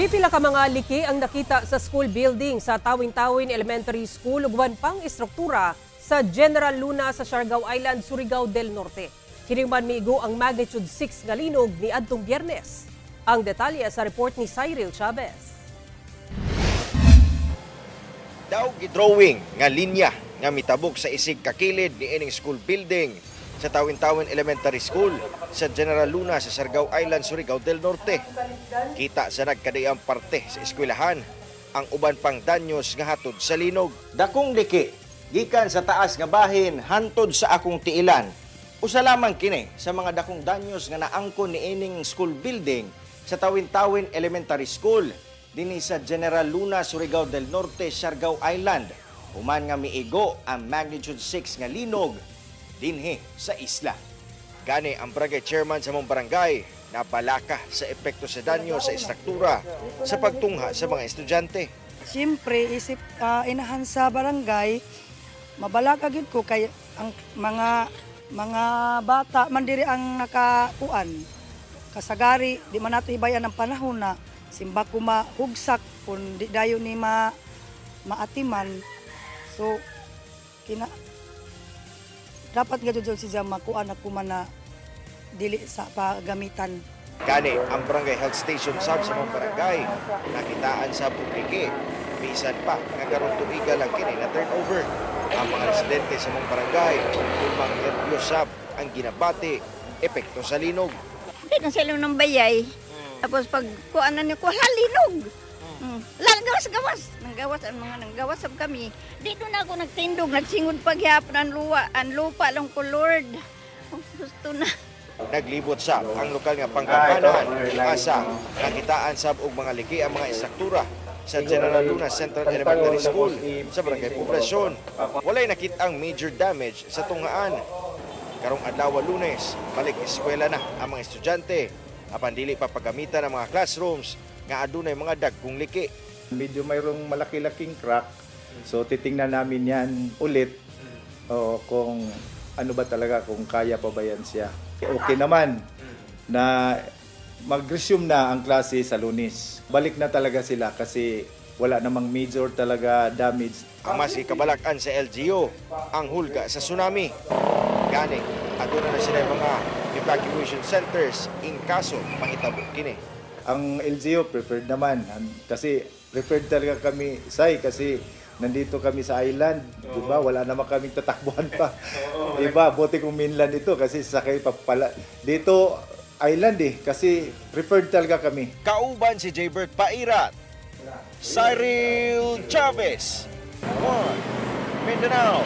Pila ka mga liki ang nakita sa school building sa Tawin-Tawin Elementary School ug uban pang istruktura sa General Luna sa Siargao Island, Surigao del Norte. Kini man miigo ang magnitude 6 nga linog ni adtong Biyernes. Ang detalye sa report ni Cyril Chavez. Daw gidrawing nga linya nga mitabok sa isig kakilid ni ining school building sa Tawin-Tawin Elementary School sa General Luna sa Siargao Island, Surigao del Norte. Kita sa nagkadayang parte sa eskwelahan ang uban pang danyos nga hatod sa linog. Dakong liki gikan sa taas nga bahin hantod sa akong tiilan. Usa lamang kini sa mga dakong danyos nga naangkon ni ining school building sa Tawin-Tawin Elementary School dinhi sa General Luna, Surigao del Norte, Siargao Island. Human nga miigo ang magnitude 6 nga linog dinhi sa isla. Gani ang barangay chairman sa mong barangay na balaka sa epekto sa danyo sa istruktura sa pagtungha sa mga estudyante. Siyempre, inahan sa barangay, mabalaka gid ko kay ang mga bata man diri ang nakakuan. Kasagari, di man nato hibayan ang panahon na simba ko mahugsak kung di dayo ni maatiman. So, dapat gadyo siya makuha na kuman na dili sa pagamitan. Gani ang barangay health station sab sa mga barangay nakitaan sa publike. Bisan pa nga karon tuiga lang kini na turnover. Ang mga residente sa mga barangay umang nervyos sab ang ginabati epekto sa linog. Hindi na sila ng bayay. Tapos pag kuanan niyo ko linog. Gawas-gawas. Nanggawas sab kami. Dito na ako nagtindog, nagsingod paghihapon ang lupa lang ko, Lord. Gusto na. Naglibot sa ang lokal nga pangkampanahan asa nakitaan sab og mga liki ang mga istruktura sa General Luna Central Elementary School sa Barangay Poblasyon. Walay nakitang major damage sa tunghaan. Karong adlaw Lunes, balik eskwela na ang mga estudyante. Apan dili pa pagamitan ang mga classrooms nga adunay mga dagkong liki. Medyo mayroong malaki-laking crack. So titingnan namin yan ulit kung ano ba talaga, kung kaya pa ba yan siya. Okay naman na mag-resume na ang klase sa Lunes. Balik na talaga sila kasi wala namang major talaga damage. Ang mas ikabalakan sa LGU, ang hulga sa tsunami. Gani, aduna na sila mga evacuation centers in kaso mangitabo kini. Ang LGU preferred naman kasi preferred talaga kami, kasi nandito kami sa island, di ba? Wala naman kaming tatakbuhan pa. Di ba? Buti kung mainland ito kasi sakay pa pala. Dito island kasi preferred talaga kami. Kauban si Jaybert Pairat, Cyril Chavez, Mindanao.